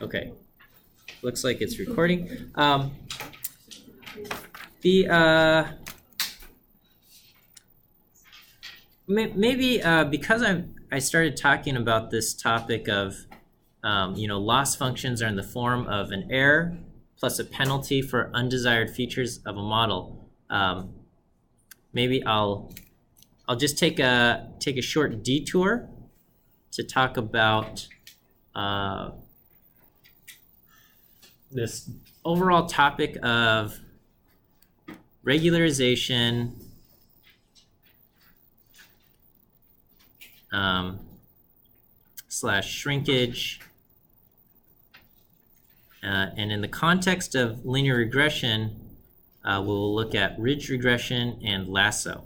Okay, looks like it's recording. Maybe because I started talking about this topic of loss functions are in the form of an error plus a penalty for undesired features of a model. Maybe I'll just take a short detour to talk about this overall topic of regularization / shrinkage, and in the context of linear regression, we'll look at ridge regression and lasso.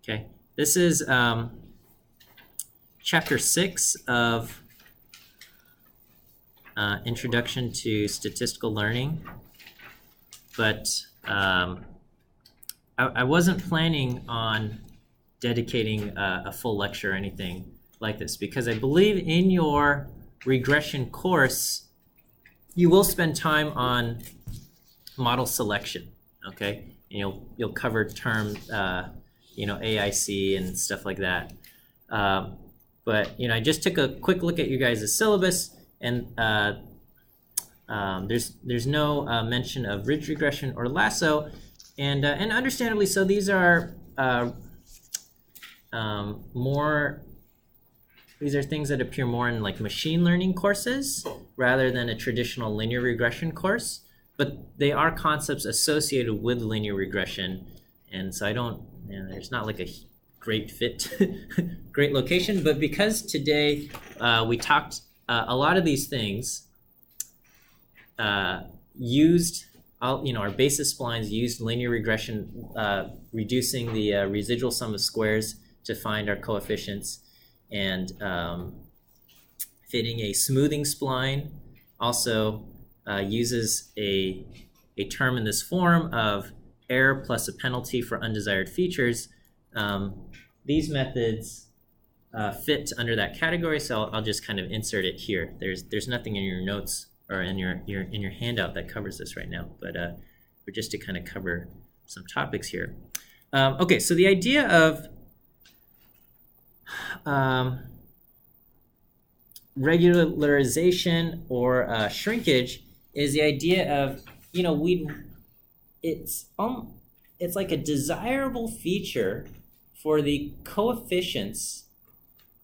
Okay, this is chapter 6 of Introduction to Statistical Learning, but I wasn't planning on dedicating a full lecture or anything like this, because I believe in your regression course you will spend time on model selection, okay? And you'll cover terms, AIC and stuff like that. But I just took a quick look at you guys' syllabus, and there's no mention of ridge regression or lasso, and understandably so. These are these are things that appear more in like machine learning courses rather than a traditional linear regression course, but they are concepts associated with linear regression, and so there's not like a great fit, great location. But because today we talked a lot of these things used, our basis splines used linear regression, reducing the residual sum of squares to find our coefficients, and fitting a smoothing spline also uses a term in this form of error plus a penalty for undesired features. These methods fit under that category, so I'll just kind of insert it here. There's nothing in your notes or in your handout that covers this right now, but we're just to kind of cover some topics here. Okay, so the idea of regularization or shrinkage is the idea of it's like a desirable feature for the coefficients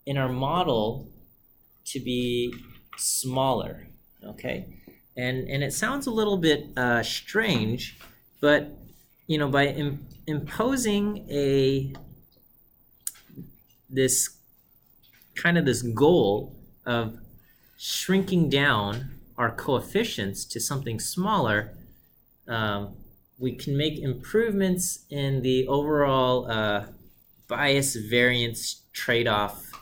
in our model to be smaller, okay? And it sounds a little bit strange, but by imposing this goal of shrinking down our coefficients to something smaller, we can make improvements in the overall bias variance trade-off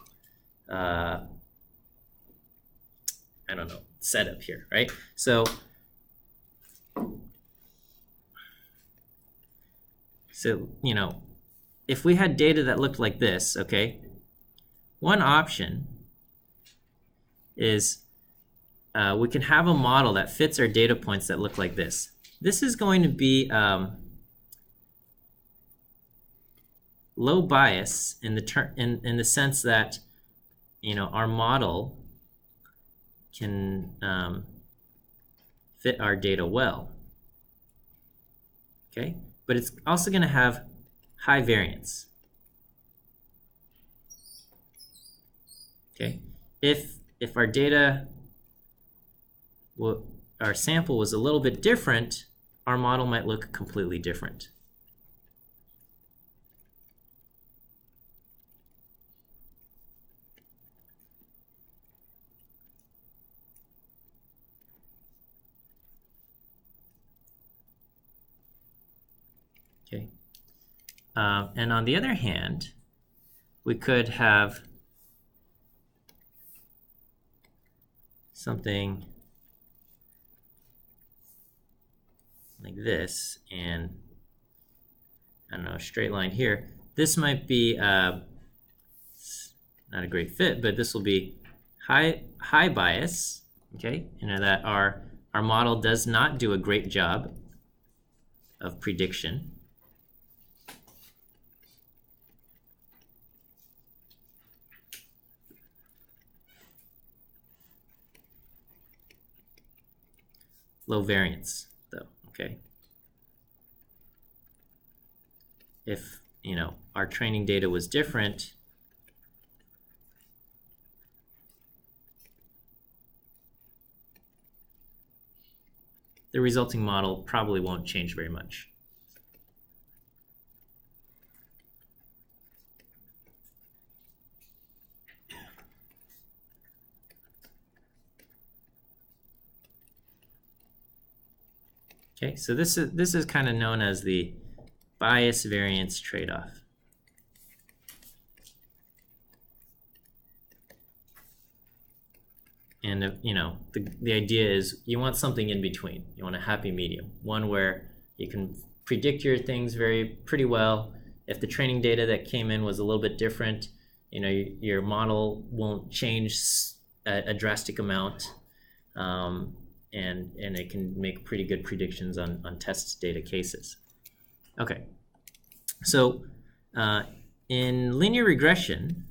setup here, right? So if we had data that looked like this, okay, one option is we can have a model that fits our data points that look like this. This is going to be low bias in the sense that our model can fit our data well, okay? But it's also going to have high variance, okay? If our data, our sample was a little bit different, our model might look completely different. Okay. And on the other hand, we could have something like this, and I don't know, a straight line here. This might be not a great fit, but this will be high bias, okay? You know that our model does not do a great job of prediction. Low variance, though, okay? If, you know, our training data was different, the resulting model probably won't change very much. Okay, so this is kind of known as the bias variance trade-off. And you know, the idea is you want something in between. You want a happy medium, one where you can predict your things pretty well. If the training data that came in was a little bit different, you know, your model won't change a drastic amount, and it can make pretty good predictions on test data cases. Okay, so in linear regression,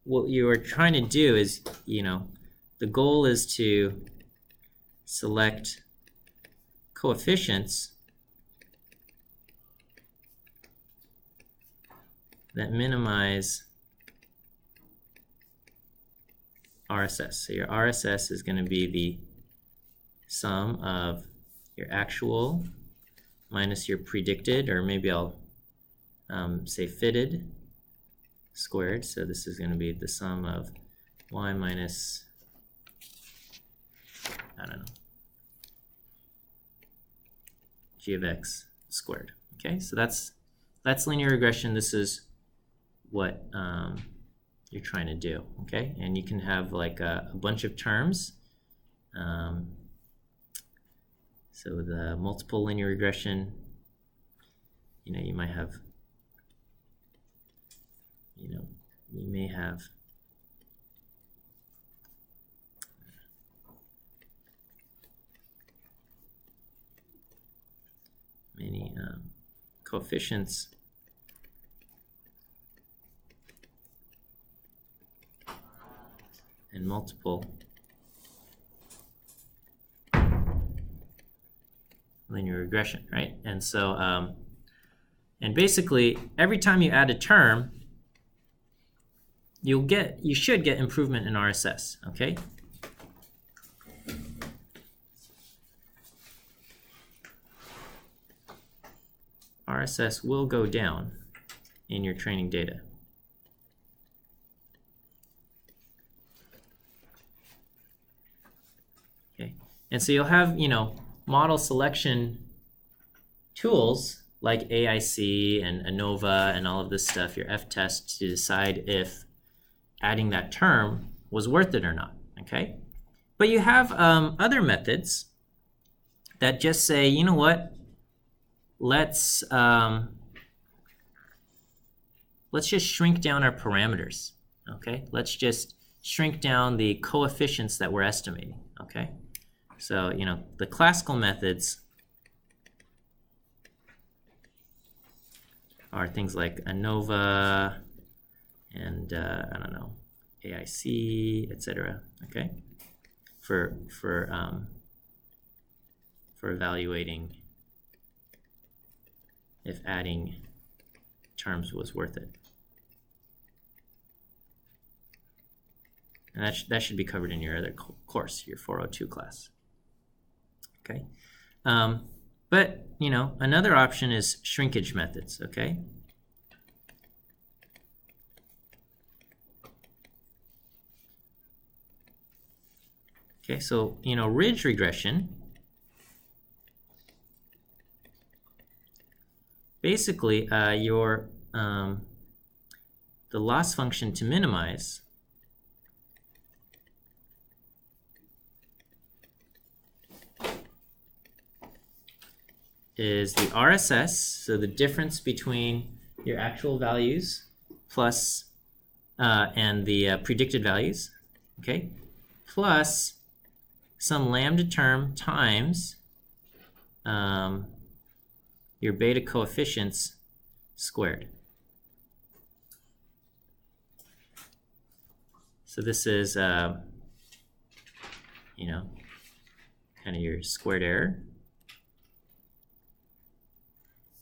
what you are trying to do is, you know, the goal is to select coefficients that minimize RSS. So your RSS is going to be the sum of your actual minus your predicted, or maybe I'll say fitted squared. So this is going to be the sum of y minus, I don't know, g of x squared. Okay, so that's linear regression. This is what you're trying to do. Okay, and you can have like a bunch of terms. So the multiple linear regression, you know, you might have, you know, you may have many coefficients and multiple linear regression, right? And so, and basically, every time you add a term, you should get improvement in RSS, okay? RSS will go down in your training data. Okay, and so you'll have, you know, model selection tools like AIC and ANOVA and all of this stuff, your F-test, to decide if adding that term was worth it or not, okay? But you have other methods that just say, you know what, let's just shrink down our parameters, okay? Let's just shrink down the coefficients that we're estimating, okay? So, you know, the classical methods are things like ANOVA and I don't know, AIC, etc. Okay, for evaluating if adding terms was worth it, and that should be covered in your other course, your 402 class. Okay, but you know, another option is shrinkage methods. Okay. Okay, so, you know, ridge regression, basically the loss function to minimize is the RSS, so the difference between your actual values plus and the predicted values, okay, plus some lambda term times your beta coefficients squared. So this is, you know, kind of your squared error.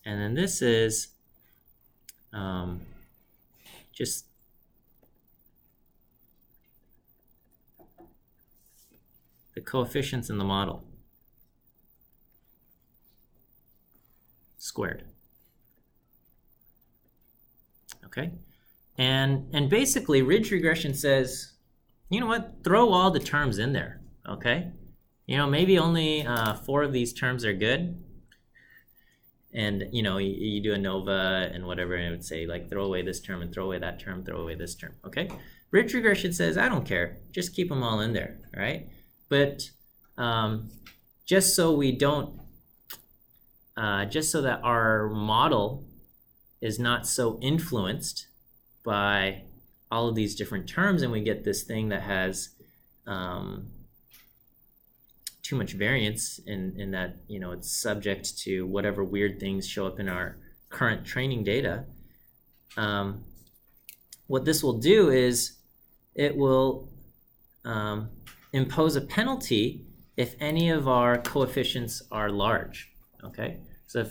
And then this is just the coefficients in the model squared. Okay? And basically ridge regression says, you know what, throw all the terms in there, okay? You know, maybe only 4 of these terms are good. And, you know, you do ANOVA and whatever, and it would say, like, throw away this term and throw away that term, throw away this term, okay? Ridge regression says, I don't care. Just keep them all in there, all right? But just so we don't, just so that our model is not so influenced by all of these different terms and we get this thing that has too much variance in that, you know, it's subject to whatever weird things show up in our current training data. What this will do is it will impose a penalty if any of our coefficients are large, okay? So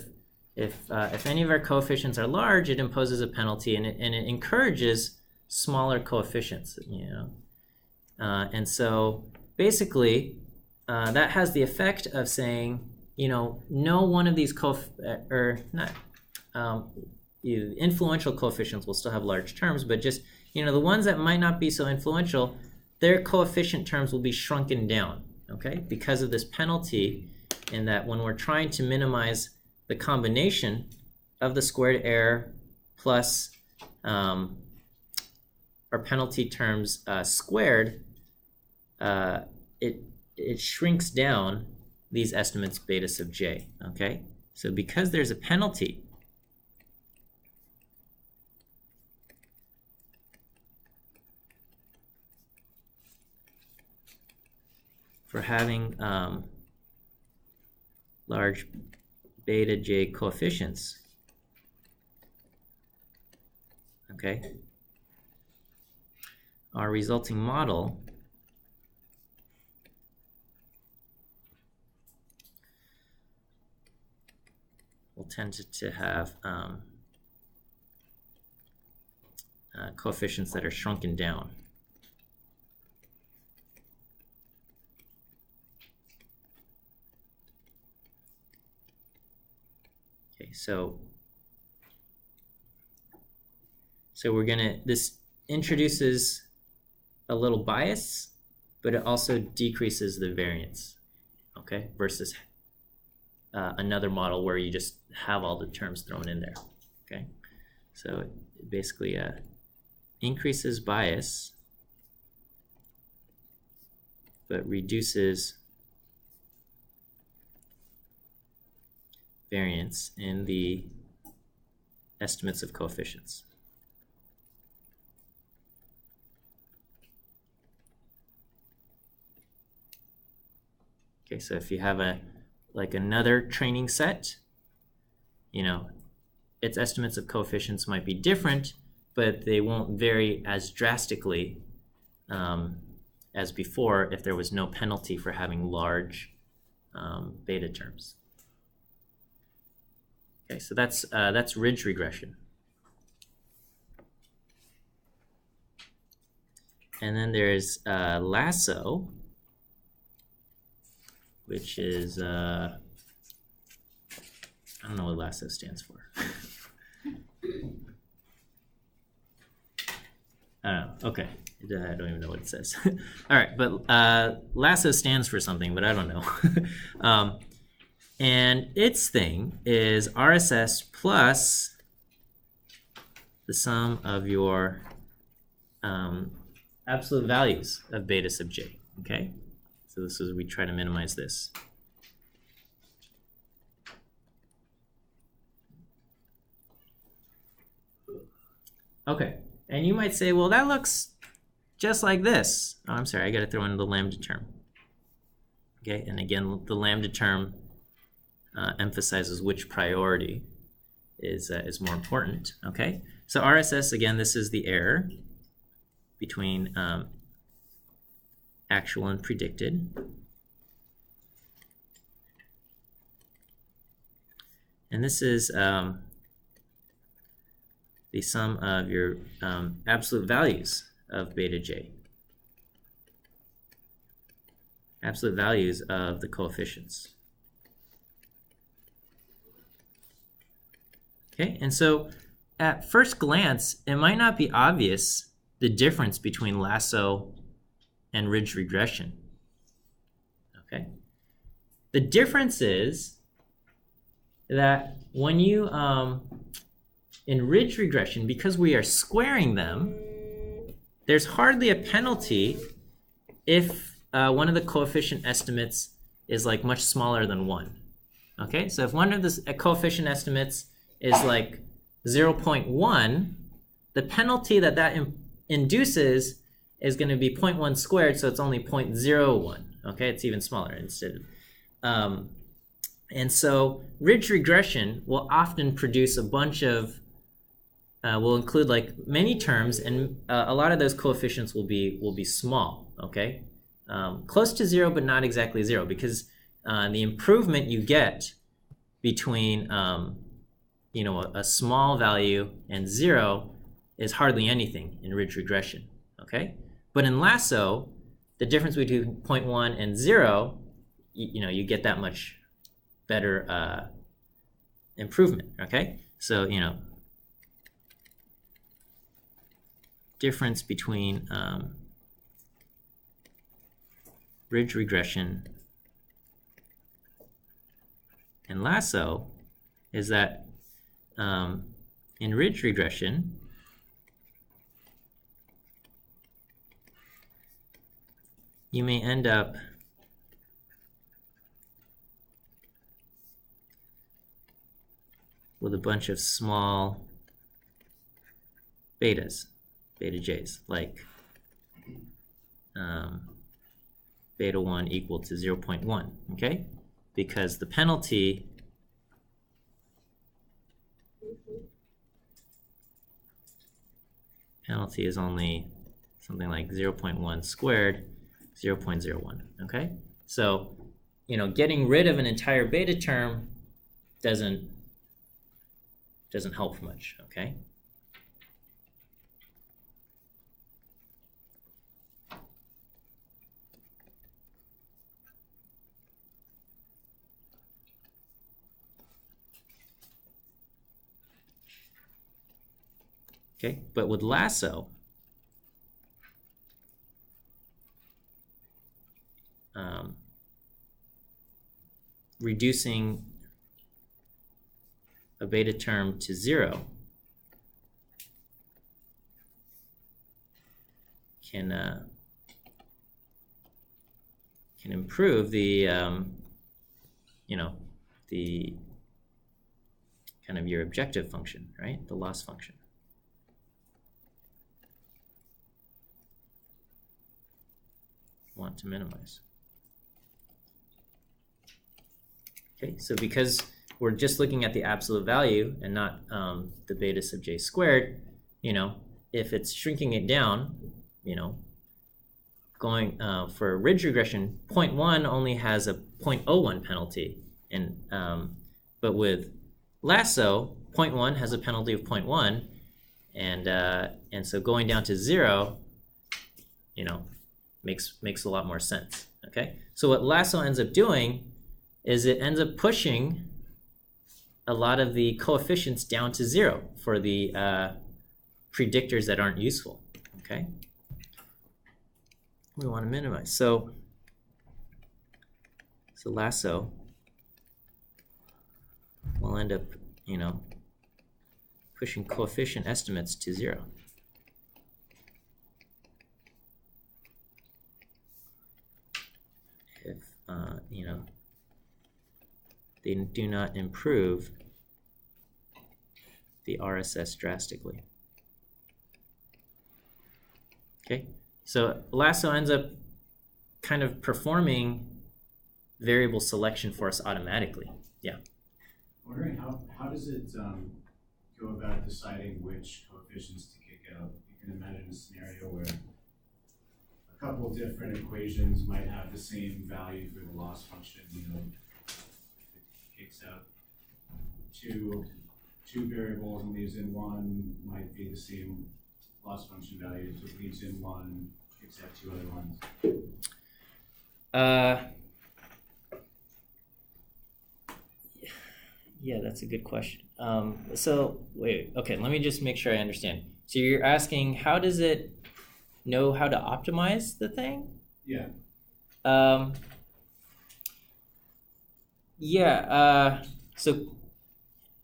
if any of our coefficients are large, it imposes a penalty and it encourages smaller coefficients, you know? And so basically, that has the effect of saying, you know, no one of these influential coefficients will still have large terms, but just, you know, the ones that might not be so influential, their coefficient terms will be shrunken down, okay, because of this penalty, in that when we're trying to minimize the combination of the squared error plus our penalty terms squared, it shrinks down these estimates beta sub j, okay? So because there's a penalty, for having large beta j coefficients, okay, our resulting model will tend to have coefficients that are shrunken down. Okay, so we're gonna, this introduces a little bias, but it also decreases the variance, okay, versus another model where you just have all the terms thrown in there, okay? So it basically increases bias, but reduces variance in the estimates of coefficients. Okay, so if you have like another training set, you know, its estimates of coefficients might be different, but they won't vary as drastically as before if there was no penalty for having large beta terms. Okay, so that's ridge regression. And then there's lasso, which is, I don't know what lasso stands for. I don't know, okay, I don't even know what it says. All right, but lasso stands for something, but I don't know. And its thing is RSS plus the sum of your absolute values of beta sub j, okay? So this is, we try to minimize this. Okay, and you might say, well, that looks just like this. Oh, I'm sorry, I got to throw in the lambda term. Okay, and again, the lambda term emphasizes which priority is more important. Okay, so RSS, again, this is the error between actual and predicted. And this is the sum of your absolute values of beta j. Absolute values of the coefficients. Okay, and so at first glance, it might not be obvious the difference between lasso and ridge regression. Okay, the difference is that when you in ridge regression, because we are squaring them, there's hardly a penalty if one of the coefficient estimates is like much smaller than 1. Okay, so if one of the coefficient estimates is like 0.1, the penalty that induces is going to be 0.1 squared, so it's only 0.01. Okay, it's even smaller instead. And so ridge regression will often produce a bunch of, will include like many terms, and a lot of those coefficients will be small. Okay, close to 0, but not exactly 0, because the improvement you get between a small value and 0 is hardly anything in ridge regression. Okay, but in lasso, the difference between 0.1 and 0, you get that much better improvement. Okay, so difference between ridge regression and lasso is that in ridge regression, you may end up with a bunch of small betas, beta j's, like beta 1 equal to 0.1, okay? Because the penalty is only something like 0.1 squared, 0.01, okay? So, getting rid of an entire beta term doesn't help much, okay? Okay, but with lasso, reducing a beta term to 0 can improve the the kind of your objective function, right? The loss function. Want to minimize. Okay, so because we're just looking at the absolute value and not the beta sub j squared, if it's shrinking it down, going for ridge regression, 0.1 only has a 0.01 penalty, and but with lasso, 0.1 has a penalty of 0.1, and so going down to 0, makes a lot more sense. Okay, so what lasso ends up doing is it ends up pushing a lot of the coefficients down to 0 for the predictors that aren't useful. Okay, we want to minimize. So lasso will end up, pushing coefficient estimates to 0. If they do not improve the RSS drastically. Okay, so lasso ends up kind of performing variable selection for us automatically. Yeah. Wondering how does it go about deciding which coefficients to kick out? You can imagine a scenario where a couple of different equations might have the same value for the loss function. You know, if it kicks out two variables and leaves in one, might be the same loss function value. If it leaves in one, kicks out two other ones. Yeah, that's a good question. So wait, okay, let me just make sure I understand. So you're asking, how does it know how to optimize the thing? Yeah. So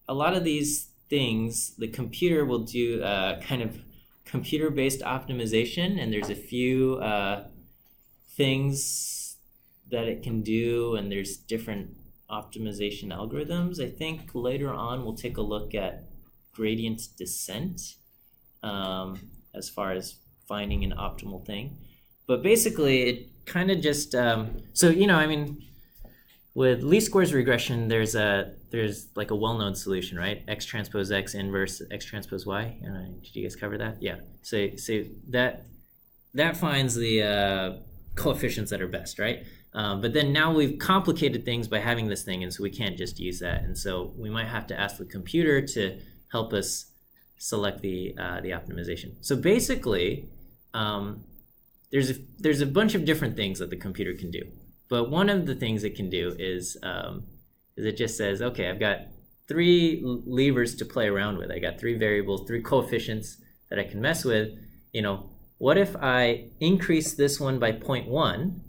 a lot of these things, the computer will do kind of computer-based optimization, and there's a few things that it can do, and there's different optimization algorithms. I think later on we'll take a look at gradient descent as far as finding an optimal thing. But basically, it kind of just so I mean, with least squares regression, there's like a well-known solution, right? X transpose X inverse X transpose Y. Did you guys cover that? Yeah. So that finds the coefficients that are best, right? But then now we've complicated things by having this thing, and so we can't just use that. And so we might have to ask the computer to help us select the optimization. So basically, there's a bunch of different things that the computer can do. But one of the things it can do is it just says, okay, I've got 3 levers to play around with. I got 3 variables, 3 coefficients that I can mess with. What if I increase this one by 0.1?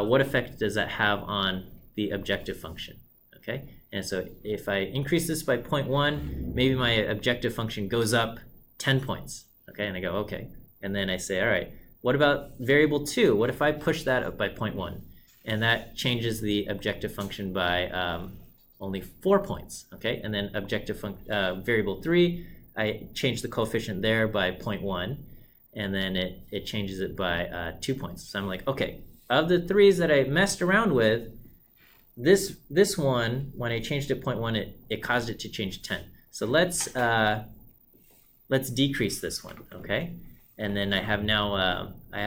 What effect does that have on the objective function? Okay, and so if I increase this by 0.1, maybe my objective function goes up 10 points. Okay, and I go, okay. And then I say, all right, what about variable 2? What if I push that up by 0.1? And that changes the objective function by only 4 points. Okay, and then variable 3, I change the coefficient there by 0.1, and then it changes it by 2 points. So I'm like, okay, of the 3s that I messed around with, this one, when I changed it 0.1, it caused it to change 10. So let's decrease this one, okay? And then I have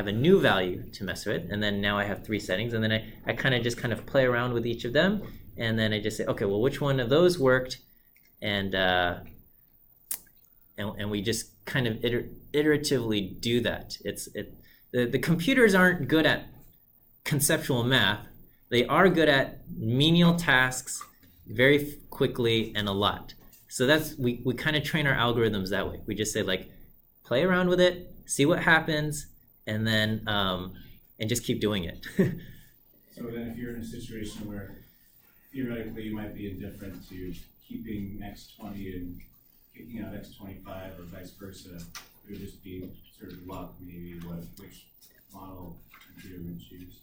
a new value to mess with, and then now I have 3 settings, and then I kind of play around with each of them, and then I just say, okay, well, which one of those worked, and we just kind of iteratively do that. The computers aren't good at conceptual math. They are good at menial tasks very quickly and a lot. So we kind of train our algorithms that way. We just say, like, play around with it, see what happens, and then and just keep doing it. So then if you're in a situation where theoretically you might be indifferent to keeping X20 and kicking out X25 or vice versa, it would just be sort of luck, maybe, which model computer would choose.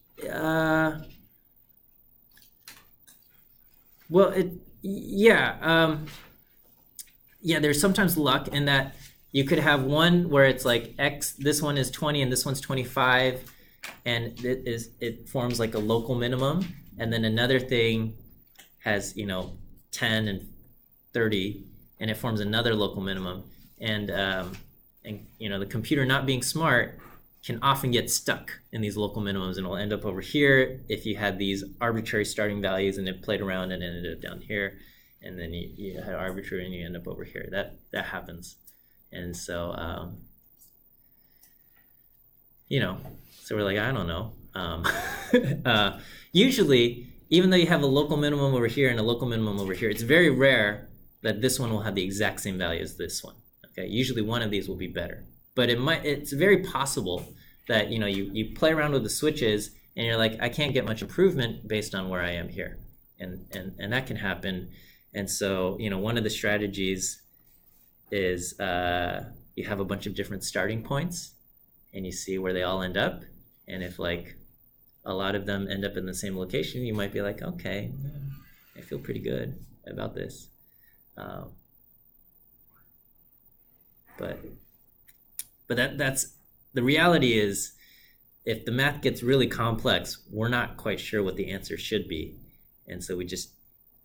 There's sometimes luck in that you could have one where it's like X, this one is 20 and this one's 25, and it forms like a local minimum, and then another thing has 10 and 30, and it forms another local minimum, and the computer, not being smart, can often get stuck in these local minimums, and it'll end up over here if you had these arbitrary starting values and it played around and ended up down here, and then you had arbitrary and you end up over here. That happens. And so so we're like, I don't know. Usually, even though you have a local minimum over here and a local minimum over here, it's very rare that this one will have the exact same value as this one. Okay, usually one of these will be better. But it's very possible that you play around with the switches and you're like, I can't get much improvement based on where I am here, and that can happen. And so one of the strategies is you have a bunch of different starting points and you see where they all end up, and if like a lot of them end up in the same location, you might be like, okay, I feel pretty good about this, but that's the reality is, if the math gets really complex, we're not quite sure what the answer should be. And so we just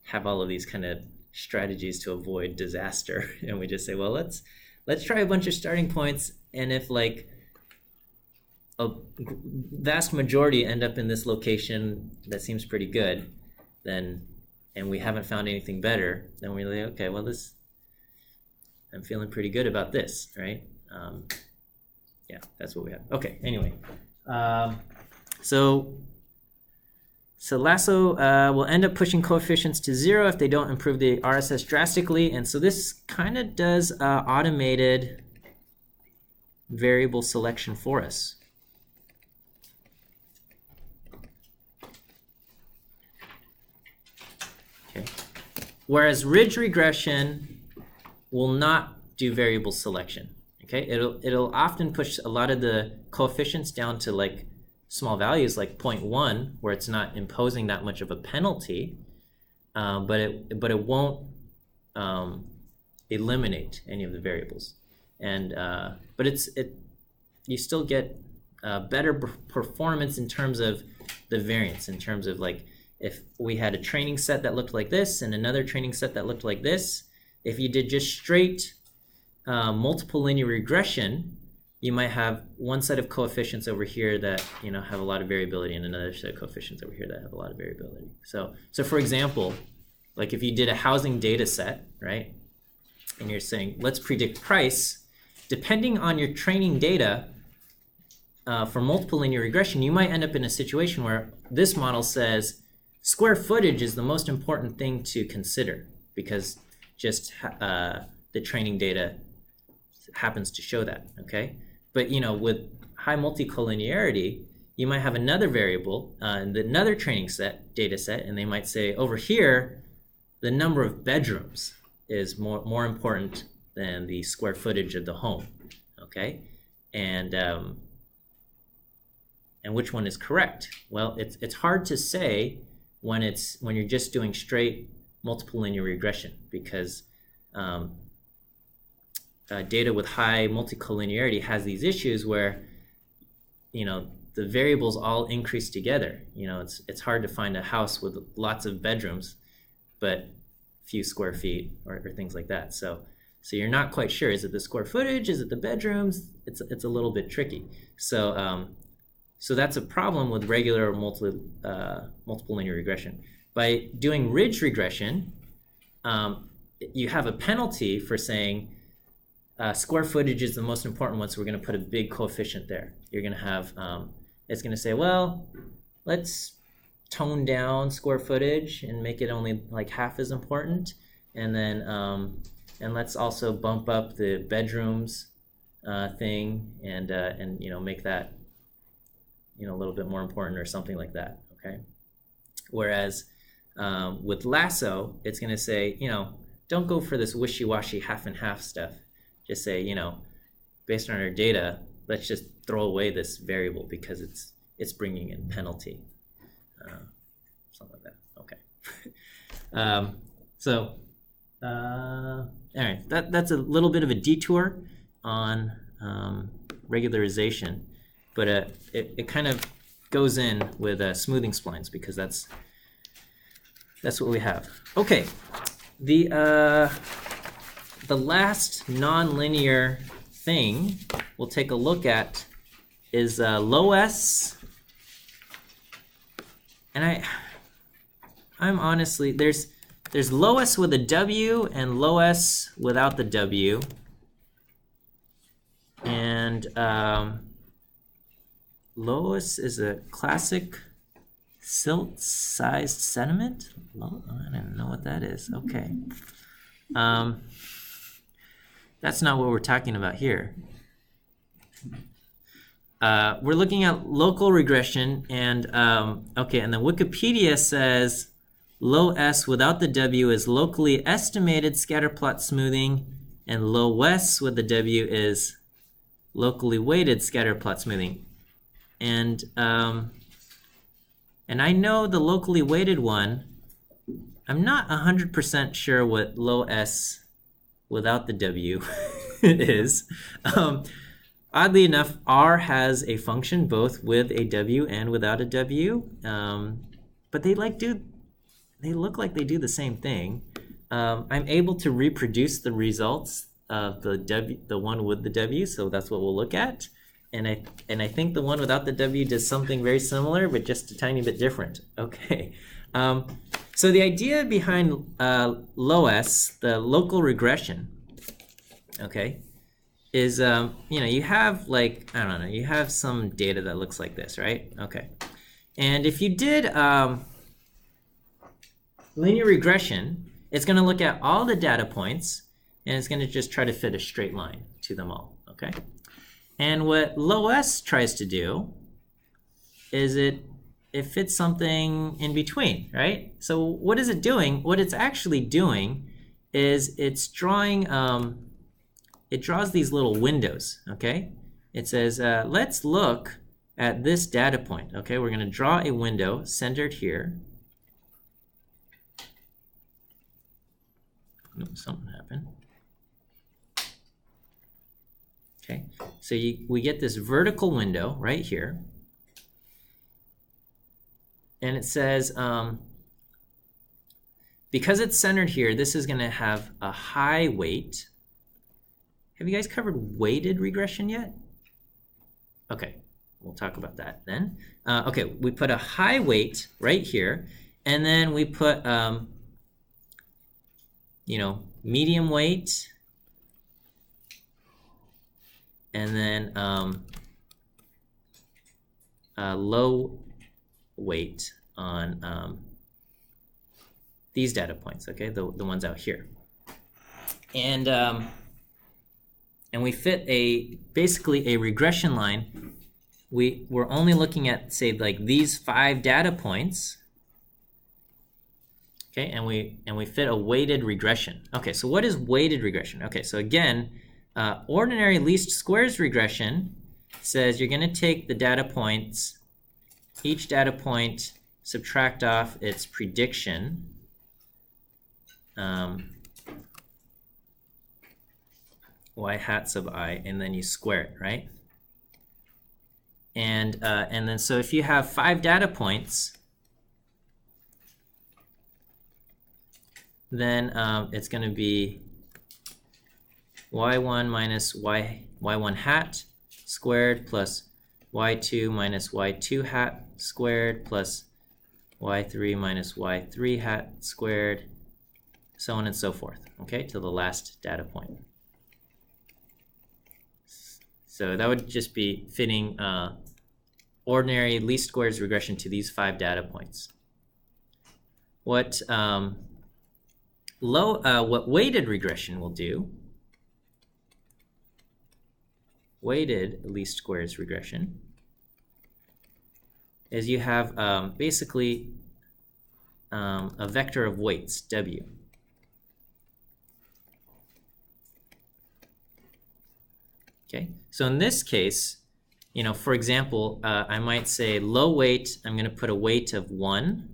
have all of these kind of strategies to avoid disaster. And we just say, well, let's try a bunch of starting points. And if like a vast majority end up in this location that seems pretty good, then, and we haven't found anything better, then we're like, okay, well, I'm feeling pretty good about this, right? Yeah, that's what we have. Okay, anyway. So Lasso will end up pushing coefficients to 0 if they don't improve the RSS drastically. And so this kind of does automated variable selection for us. Okay. Whereas ridge regression will not do variable selection. Okay, it'll often push a lot of the coefficients down to like small values like 0.1, where it's not imposing that much of a penalty, but it won't eliminate any of the variables. And but you still get better performance in terms of the variance, in terms of like if we had a training set that looked like this and another training set that looked like this, if you did just straight multiple linear regression, you might have one set of coefficients over here that have a lot of variability, and another set of coefficients over here that have a lot of variability. So for example, like if you did a housing data set, right, and you're saying let's predict price, depending on your training data for multiple linear regression, you might end up in a situation where this model says square footage is the most important thing to consider because just the training data happens to show that, okay? But with high multicollinearity, you might have another variable, another training data set, and they might say over here, the number of bedrooms is more important than the square footage of the home, okay? And which one is correct? Well, it's hard to say when you're just doing straight multiple linear regression because data with high multicollinearity has these issues where the variables all increase together. It's hard to find a house with lots of bedrooms but few square feet or things like that. So you're not quite sure, is it the square footage, is it the bedrooms? It's a little bit tricky. So that's a problem with regular multiple linear regression. By doing ridge regression, you have a penalty for saying square footage is the most important one, so we're going to put a big coefficient there. You're going to have, it's going to say, well, let's tone down square footage and make it only like half as important, and then and let's also bump up the bedrooms thing and make that a little bit more important or something like that. Okay. Whereas with Lasso, it's going to say, don't go for this wishy-washy half and half stuff. Just say, based on our data, let's just throw away this variable because it's bringing in penalty, something like that. Okay. All right, that's a little bit of a detour on regularization, but it kind of goes in with smoothing splines because that's what we have. Okay, the last nonlinear thing we'll take a look at is low S, and I'm honestly there's low S with a W and low S without the W, and low S is a classic silt-sized sediment. I don't know what that is. Okay. That's not what we're talking about here. We're looking at local regression, and okay, and then Wikipedia says low S without the W is locally estimated scatterplot smoothing, and low S with the W is locally weighted scatterplot smoothing. And I know the locally weighted one, I'm not 100% sure what low S without the W is, Oddly enough, R has a function both with a W and without a W, but they look like they do the same thing. I'm able to reproduce the results of the one with the W, so that's what we'll look at. And I think the one without the W does something very similar, but just a tiny bit different. Okay. So the idea behind LOS, the local regression, okay, is you have like, I don't know, you have some data that looks like this, right? Okay. And if you did linear regression, it's going to look at all the data points and it's going to just try to fit a straight line to them all, okay? And what LOS tries to do is it fits something in between, right? So what is it doing? What it's actually doing is it's drawing, it draws these little windows, okay? It says, let's look at this data point, okay? We're going to draw a window centered here. Oops, something happened. Okay, so we get this vertical window right here. And it says, because it's centered here, this is going to have a high weight. Have you guys covered weighted regression yet? Okay, we'll talk about that then. Okay, we put a high weight right here, and then we put, medium weight, and then low weight on these data points, okay, the ones out here. And we fit basically a regression line. We're only looking at, say, like these 5 data points, okay, and we fit a weighted regression. Okay, so what is weighted regression? Okay, so again, ordinary least squares regression says you're going to take the data points, each data point, subtract off its prediction, y hat sub I, and then you square it, right? And then so if you have 5 data points, then it's going to be y1 minus y1 hat squared plus y2 minus y2 hat squared plus y3 minus y3 hat squared, so on and so forth, okay, to the last data point. So that would just be fitting ordinary least squares regression to these 5 data points. What weighted regression will do, weighted least squares regression, is you have basically a vector of weights, W. Okay, so in this case, for example, I might say low weight, I'm going to put a weight of 1,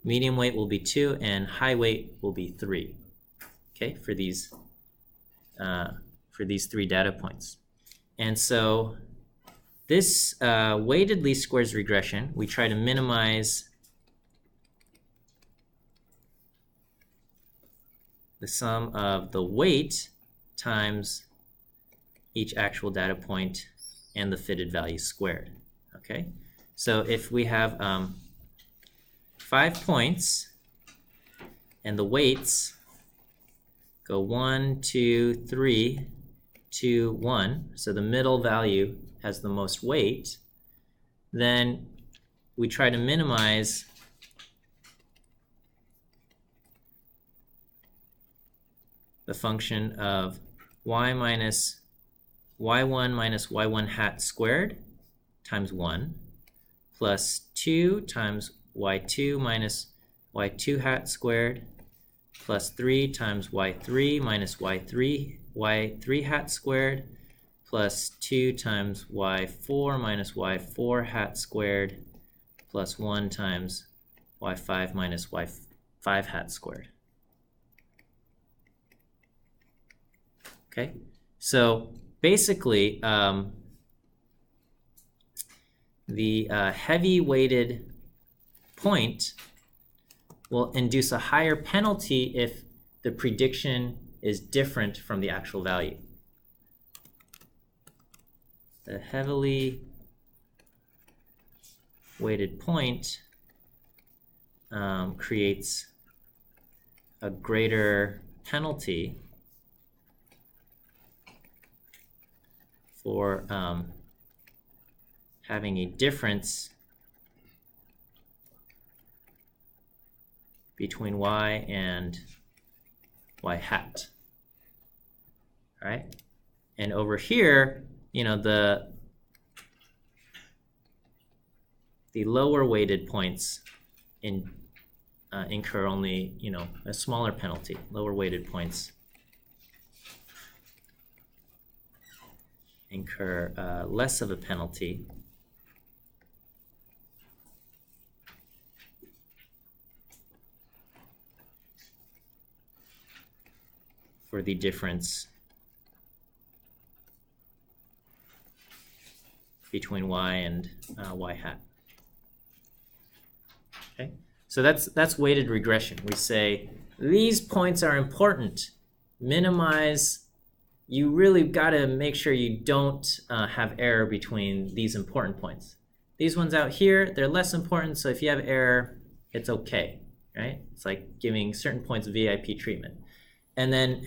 medium weight will be 2, and high weight will be 3, okay, for these 3 data points. And so this weighted least squares regression, we try to minimize the sum of the weight times each actual data point and the fitted value squared, okay? So if we have 5 points and the weights go 1, 2, 3, 2, 1, so the middle value has the most weight, then we try to minimize the function of y1 minus y1 hat squared times 1 plus 2 times y2 minus y2 hat squared plus 3 times y3 minus y3 hat squared plus 2 times y4 minus y4 hat squared plus 1 times y5 minus y5 hat squared. Okay, so basically the heavy weighted point will induce a higher penalty if the prediction is different from the actual value. The heavily weighted point creates a greater penalty for having a difference between y and y hat. All right, and over here, you know, the lower weighted points incur only, you know, a smaller penalty. Lower weighted points incur less of a penalty for the difference between y and y hat. Okay, so that's weighted regression. We say these points are important. Minimize. You really got to make sure you don't have error between these important points. These ones out here, they're less important, so if you have error, it's okay, right? It's like giving certain points VIP treatment. And then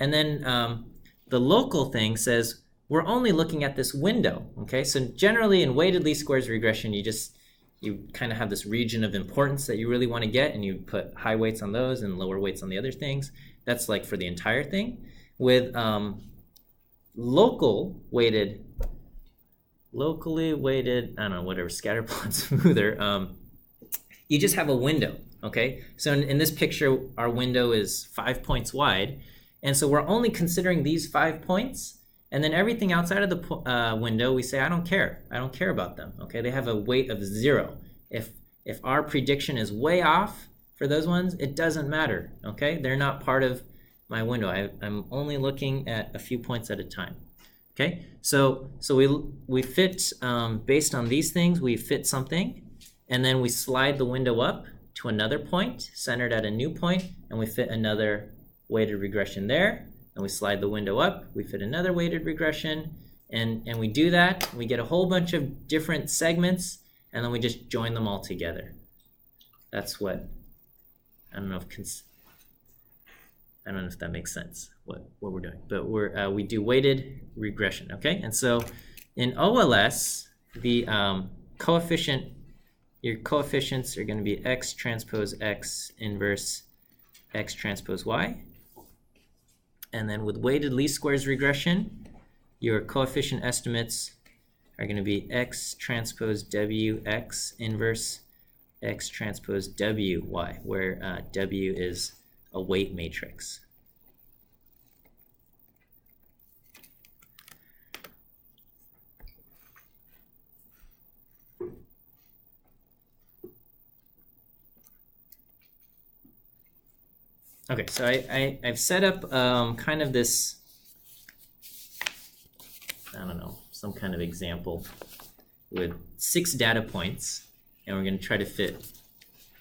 the local thing says we're only looking at this window, okay? So generally in weighted least squares regression, you kind of have this region of importance that you really want to get, and you put high weights on those and lower weights on the other things. That's like for the entire thing. With locally weighted, I don't know, whatever, scatter plot smoother, you just have a window, okay? So in this picture, our window is 5 points wide, and so we're only considering these 5 points, and then everything outside of the window, we say, I don't care about them, okay? They have a weight of 0. If our prediction is way off for those ones, it doesn't matter, okay? They're not part of my window. I'm only looking at a few points at a time. Okay, so we fit based on these things, we fit something, and then we slide the window up to another point centered at a new point, and we fit another weighted regression there, and we slide the window up, we fit another weighted regression, and we do that, we get a whole bunch of different segments, and then we just join them all together. That's what, I don't know if that makes sense, what we're doing, but we do weighted regression, okay? And so in OLS, the your coefficients are going to be x transpose x inverse x transpose y. And then with weighted least squares regression, your coefficient estimates are going to be x transpose w x inverse x transpose w y, where w is a weight matrix. Okay, so I've set up kind of this, I don't know, some kind of example with 6 data points, and we're going to try to fit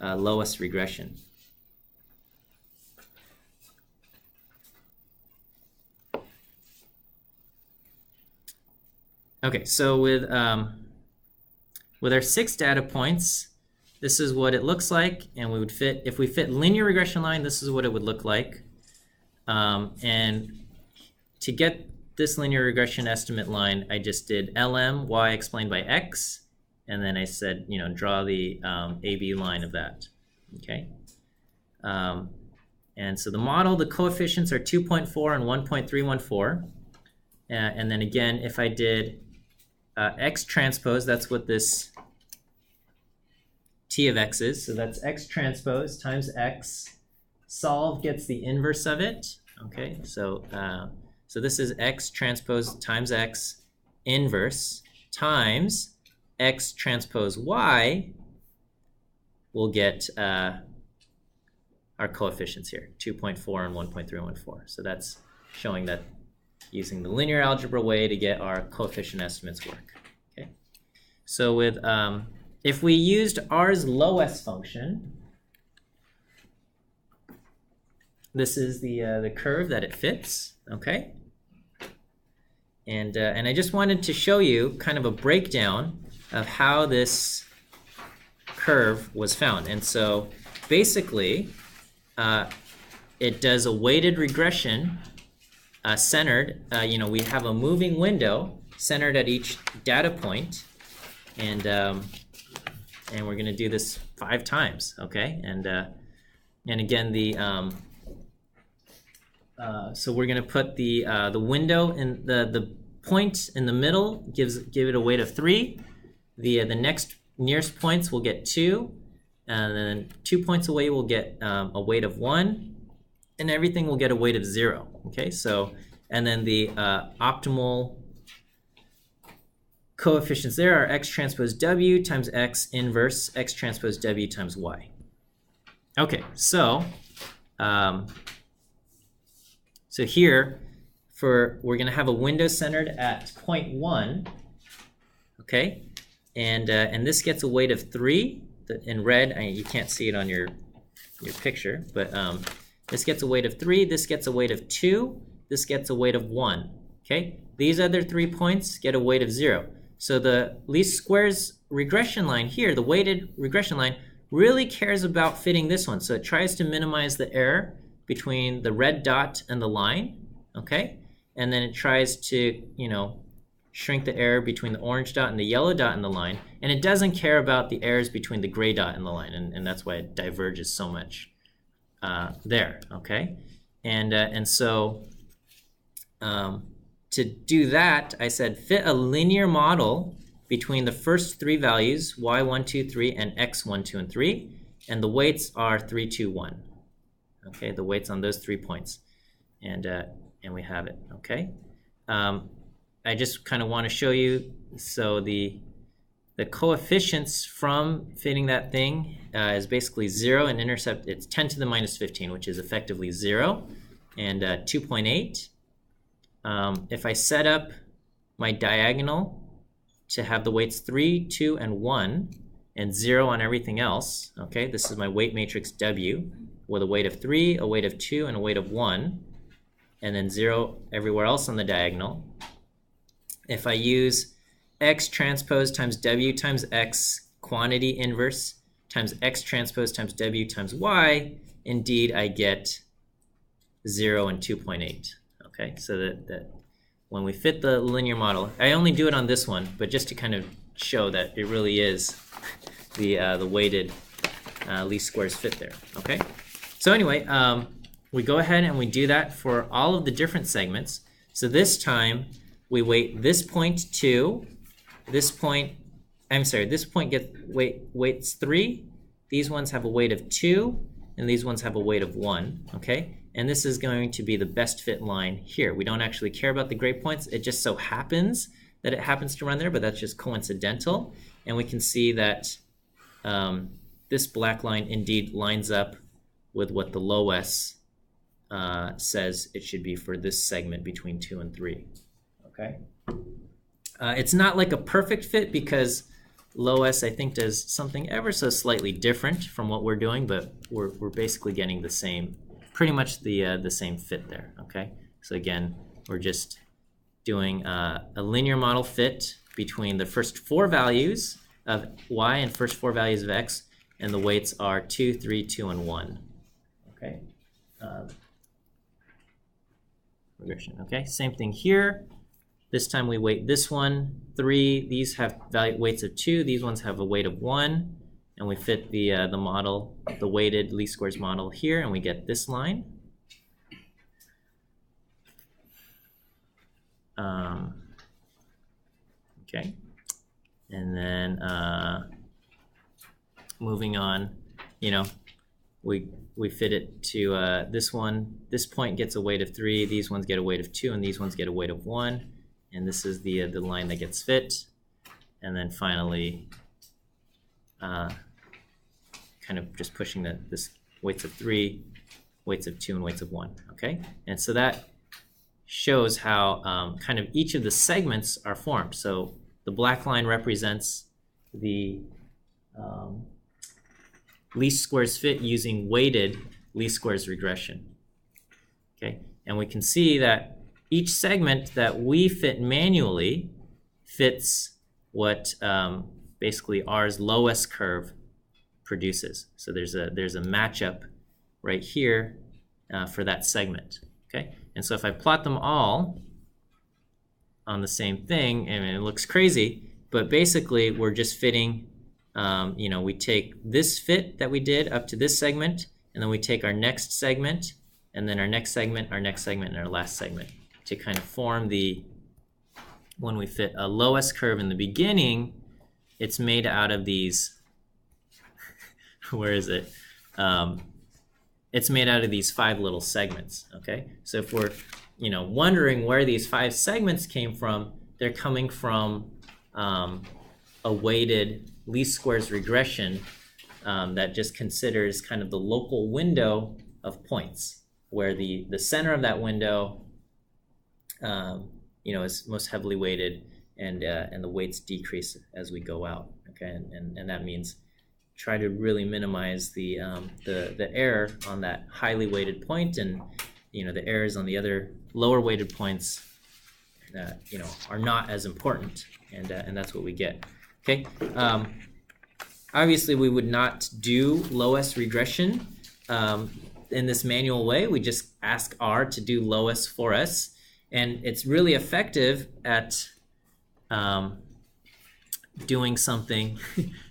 lowest regression. Okay, so with our 6 data points, this is what it looks like, and we would fit, if we fit linear regression line, this is what it would look like. And to get this linear regression estimate line, I just did LM, y explained by x, and then I said, you know, draw the AB line of that, okay? And so the model, the coefficients are 2.4 and 1.314. And then again, if I did x transpose, that's what this T of x is. So that's x transpose times x. Solve gets the inverse of it. Okay, so this is x transpose times x inverse times x transpose y. We'll get our coefficients here, 2.4 and 1.314. So that's showing that using the linear algebra way to get our coefficient estimates work. Okay, So with if we used R's lowest function, this is the curve that it fits, okay? And I just wanted to show you kind of a breakdown of how this curve was found. And so basically, it does a weighted regression centered. We have a moving window centered at each data point, and we're going to do this 5 times, okay? And again, so we're going to put the window in the point in the middle, give it a weight of 3. The next nearest points will get 2, and then 2 points away will get a weight of 1, and everything will get a weight of 0. Okay, so and then the optimal coefficients there are x transpose w times x inverse x transpose w times y. Okay, so so here we're going to have a window centered at point 1. Okay, and this gets a weight of 3 in red. You can't see it on your picture, but this gets a weight of 3. This gets a weight of 2. This gets a weight of 1. Okay, these other 3 points get a weight of 0. So the least squares regression line here, the weighted regression line, really cares about fitting this one. So it tries to minimize the error between the red dot and the line, okay? And then it tries to, shrink the error between the orange dot and the yellow dot in the line. And it doesn't care about the errors between the gray dot and the line, and that's why it diverges so much there, okay? And so to do that, I said fit a linear model between the first 3 values, y1, 2, 3, and x1, 2, and 3, and the weights are 3, 2, 1. Okay, the weights on those 3 points, and we have it. Okay, I just kind of want to show you. So the coefficients from fitting that thing is basically 0, and intercept. It's 10 to the minus 15, which is effectively 0, and 2.8. If I set up my diagonal to have the weights 3, 2, and 1, and 0 on everything else. Okay, this is my weight matrix W, with a weight of 3, a weight of 2, and a weight of 1, and then 0 everywhere else on the diagonal. If I use x transpose times w times x quantity inverse times x transpose times w times y, indeed I get 0 and 2.8. Okay, so that when we fit the linear model, I only do it on this one, but just to kind of show that it really is the weighted least squares fit there. Okay. So anyway, we go ahead and we do that for all of the different segments. So this time we weight this point 2, this point weights 3, these ones have a weight of 2, and these ones have a weight of 1, okay? And this is going to be the best fit line here. We don't actually care about the gray points. It just so happens that it happens to run there, but that's just coincidental. And we can see that this black line indeed lines up with what the low S says it should be for this segment between 2 and 3. Okay. It's not like a perfect fit because low S I think does something ever so slightly different from what we're doing, but we're basically getting the same, pretty much the same fit there. Okay. So again, we're just doing a linear model fit between the first 4 values of y and first 4 values of x, and the weights are 2, 3, 2, and 1. Okay. Regression. Okay. Same thing here. This time we weight this one 3. These have weights of 2. These ones have a weight of 1, and we fit the model, the weighted least squares model here, and we get this line. Okay. And then moving on, we fit it to this one. This point gets a weight of 3. These ones get a weight of 2, and these ones get a weight of 1. And this is the line that gets fit. And then finally, kind of just pushing this weights of 3, weights of 2, and weights of 1. Okay. And so that shows how kind of each of the segments are formed. So the black line represents the least squares fit using weighted least squares regression. Okay, and we can see that each segment that we fit manually fits what basically R's lowest curve produces. So there's a matchup right here for that segment. Okay, and so if I plot them all on the same thing, and it looks crazy, but basically we're just fitting. We take this fit that we did up to this segment, and then we take our next segment, and then our next segment, our next segment, and our last segment to kind of form the, when we fit a lowest curve in the beginning, it's made out of these, where is it? It's made out of these 5 little segments, okay? So if we're, wondering where these 5 segments came from, they're coming from a weighted least squares regression that just considers kind of the local window of points, where the center of that window is most heavily weighted, and the weights decrease as we go out. Okay, and that means try to really minimize the error on that highly weighted point, and the errors on the other lower weighted points that are not as important, and that's what we get. Okay, obviously we would not do lowest regression in this manual way. We just ask R to do lowest for us, and it's really effective at doing something.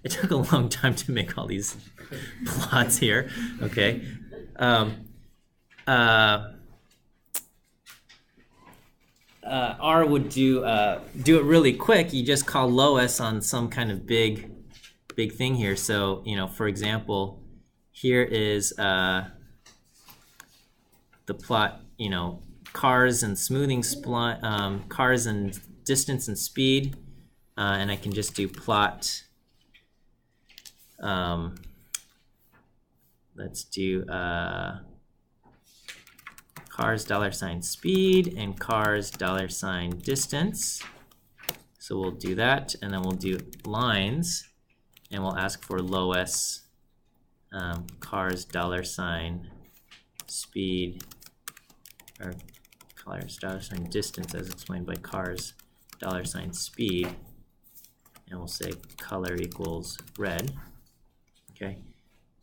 It took a long time to make all these plots here. Okay. R would do it really quick. You just call lowest on some kind of big thing here. So for example, here is the plot. Cars and smoothing spline, cars and distance and speed, and I can just do plot. Let's do cars $speed and cars $distance. So we'll do that, and then we'll do lines, and we'll ask for lowest cars $speed, or cars $distance as explained by cars $speed, and we'll say color equals red. Okay,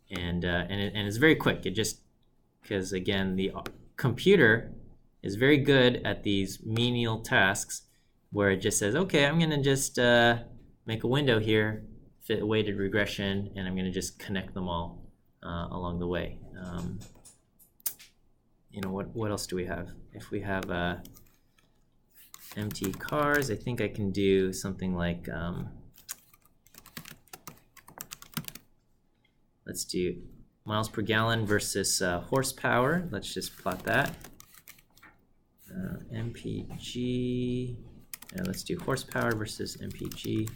and it's very quick. It just, because again the computer is very good at these menial tasks where it just says, okay, I'm gonna just make a window here, fit a weighted regression, and I'm gonna just connect them all along the way. What else do we have? If we have empty cars, I think I can do something like let's do miles per gallon versus horsepower. Let's just plot that. MPG, and let's do horsepower versus MPG.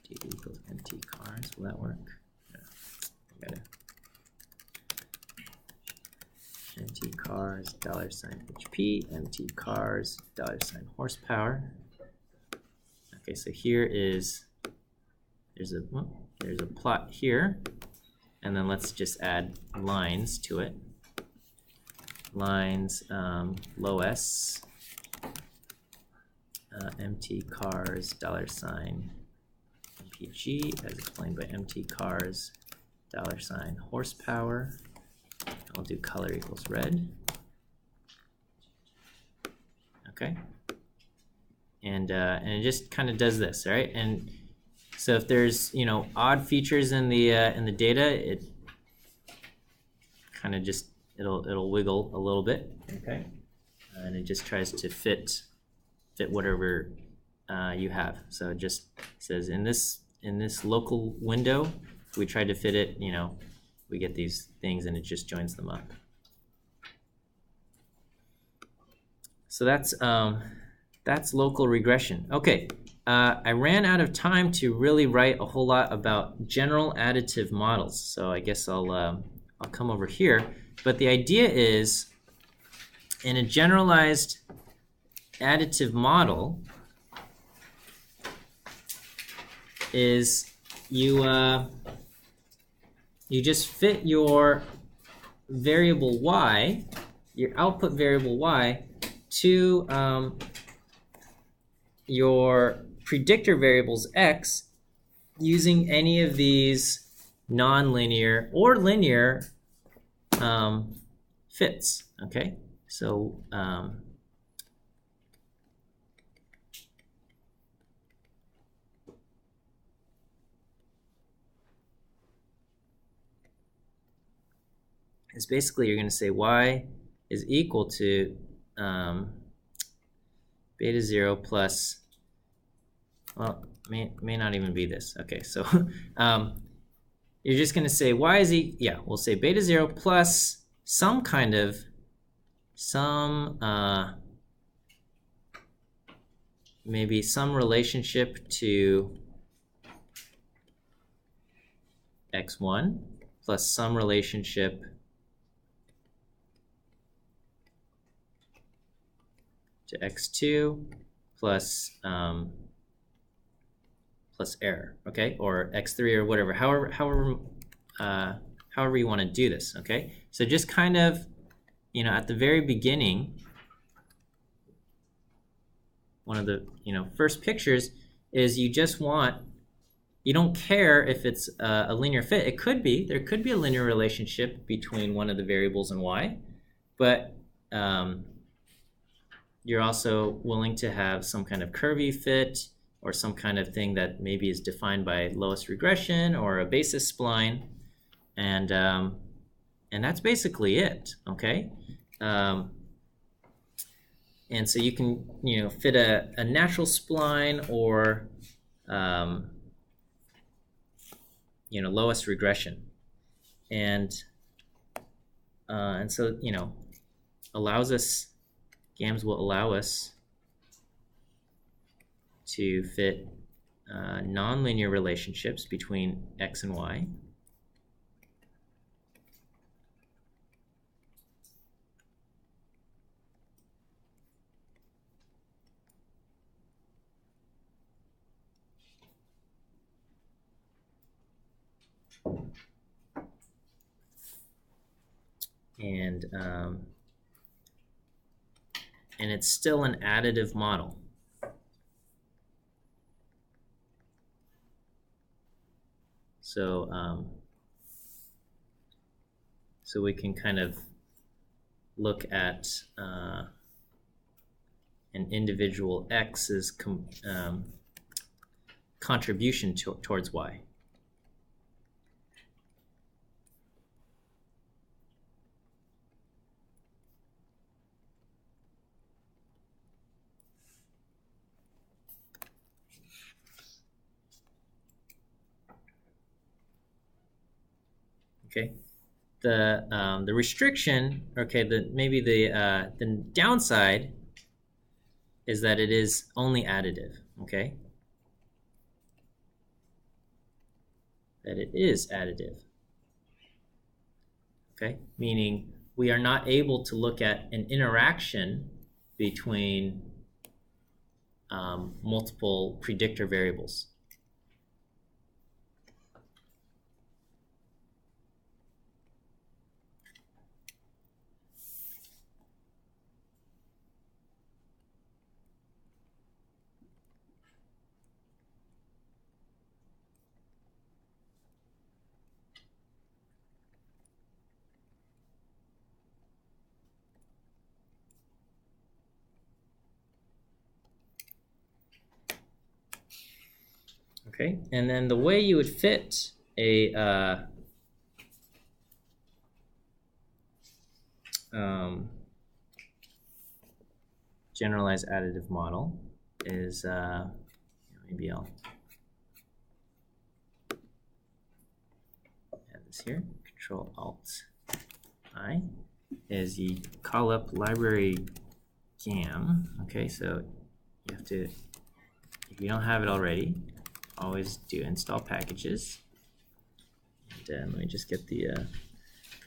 D equals empty cars. Will that work? No. I gotta. Empty cars $HP, empty cars $horsepower. Okay, so here is there's a plot here, and then let's just add lines to it. Lines lowest empty cars $MPG as explained by empty cars $horsepower. I'll do color equals red. Okay, and it just kind of does this, right? And so if there's odd features in the data, it kind of just it'll wiggle a little bit. Okay, and it just tries to fit whatever you have. So it just says in this local window, if we try to fit it, we get these things, and it just joins them up. So that's local regression. Okay, I ran out of time to really write a whole lot about general additive models, so I guess I'll come over here. But the idea is, in a generalized additive model, is you just fit your variable y, your output variable y, to your predictor variables x using any of these nonlinear or linear fits. Okay, so it's basically you're going to say y is equal to beta 0 plus, well, may not even be this. Okay, so you're just going to say y is we'll say beta 0 plus some kind of, maybe some relationship to x1 plus some relationship to x2 plus plus error, okay, or x3 or whatever, however you want to do this, okay? So just kind of, at the very beginning, one of the first pictures is you just want, you don't care if it's a linear fit. There could be a linear relationship between one of the variables and y, but you're also willing to have some kind of curvy fit or some kind of thing that maybe is defined by lowest regression or a basis spline, and that's basically it, okay? And so you can fit a natural spline or lowest regression, and so allows us, GAMS will allow us to fit nonlinear relationships between x and y. And it's still an additive model. So so we can kind of look at an individual x's contribution towards y. Okay, the restriction, okay, maybe the downside is that it is only additive, okay? That it is additive, okay? Meaning we are not able to look at an interaction between multiple predictor variables. Okay, and then the way you would fit a generalized additive model is, maybe I'll add this here, Control-Alt-I, is you call up library GAM. Okay, so you have to, if you don't have it already, always do install packages. And let me just get the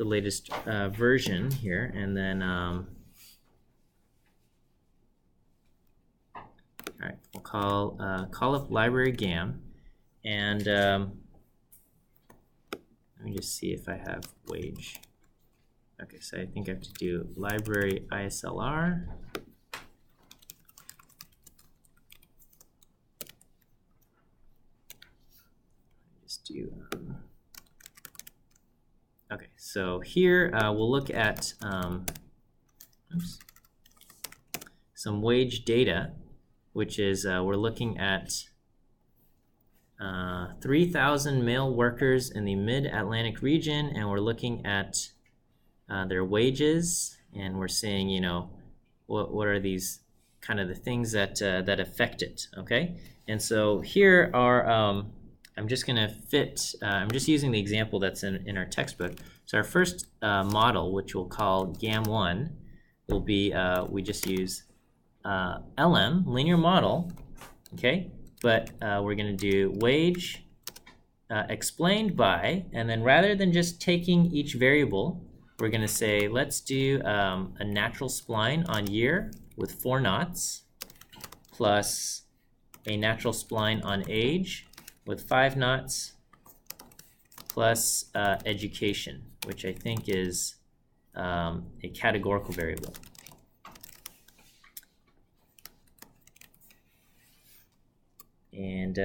latest version here, and then all right, we'll call up library GAM, and Let me just see if I have wage. Okay, so I think I have to do library ISLR. Just do, okay, so here we'll look at some wage data, which is we're looking at 3,000 male workers in the Mid-Atlantic region, and we're looking at their wages, and we're saying, you know, what are these kind of the things that that affect it, okay? And so here are, I'm just gonna fit, I'm just using the example that's in our textbook. So our first model, which we'll call GAM1, will be, we just use LM, linear model, okay? But we're gonna do wage explained by, and then rather than just taking each variable, we're gonna say, let's do a natural spline on year with 4 knots, plus a natural spline on age with 5 knots, plus education, which I think is a categorical variable. And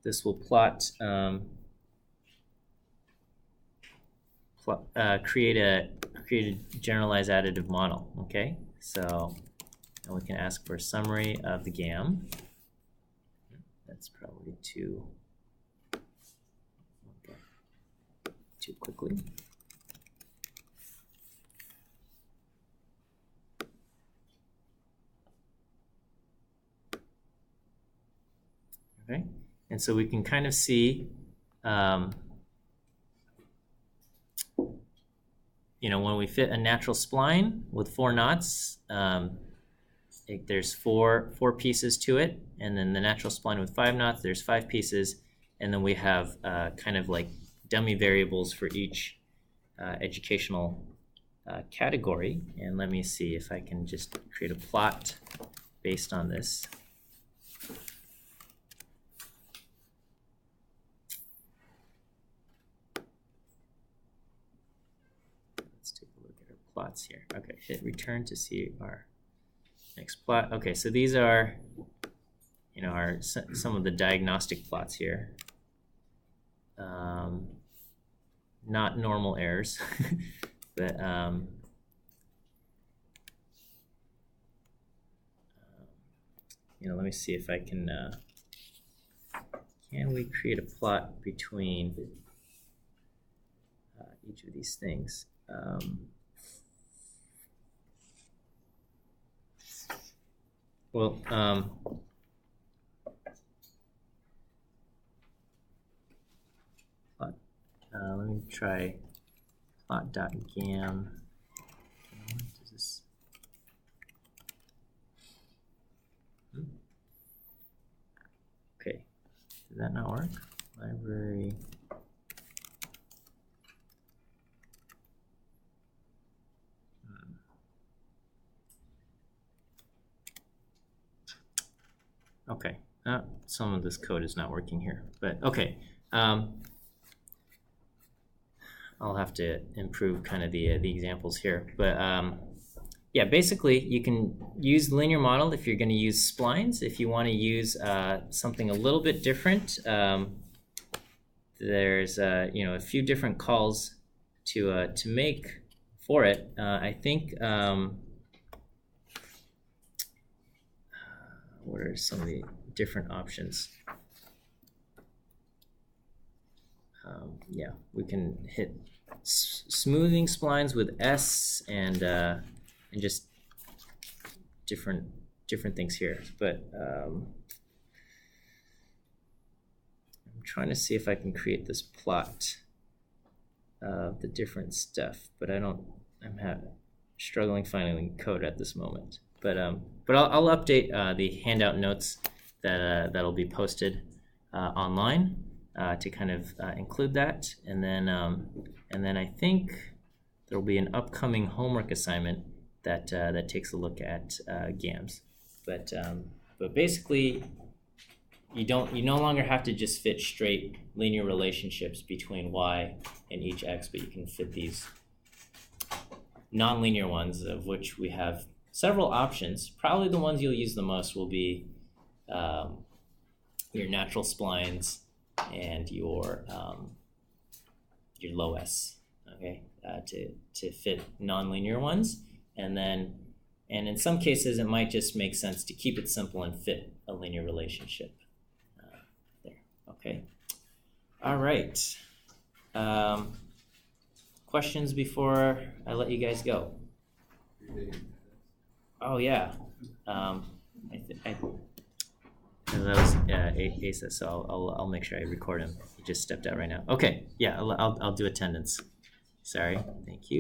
this will plot, create a generalized additive model, okay? So now we can ask for a summary of the GAM. That's probably too quickly. Okay, and so we can kind of see, you know, when we fit a natural spline with 4 knots, there's four pieces to it, and then the natural spline with 5 knots, there's 5 pieces, and then we have kind of like dummy variables for each educational category. And let me see if I can just create a plot based on this. Let's take a look at our plots here. Okay, hit return to see our next plot. Okay, so these are, you know, our some of the diagnostic plots here. Not normal errors, but you know, let me see if I can we create a plot between each of these things? Well, let me try plot.gam. Does this? Okay, did that not work? Library. Okay, some of this code is not working here, but okay. I'll have to improve kind of the examples here, but yeah, basically you can use the linear model if you're going to use splines. If you want to use something a little bit different, there's you know, a few different calls to make for it. I think what are some of the different options? Yeah, we can hit smoothing splines with S and just different things here. But I'm trying to see if I can create this plot of the different stuff, but I'm struggling finding code at this moment. But I'll update the handout notes that'll be posted online to kind of include that, and then I think there will be an upcoming homework assignment that takes a look at GAMs. But basically, you no longer have to just fit straight linear relationships between y and each x, but you can fit these nonlinear ones, of which we have several options. Probably the ones you'll use the most will be your natural splines and your low s, okay, to fit nonlinear ones, and in some cases it might just make sense to keep it simple and fit a linear relationship there. Okay. All right. Questions before I let you guys go? Oh yeah. That was Asa, so I'll make sure I record him. He just stepped out right now. Okay, yeah, I'll do attendance. Sorry, thank you.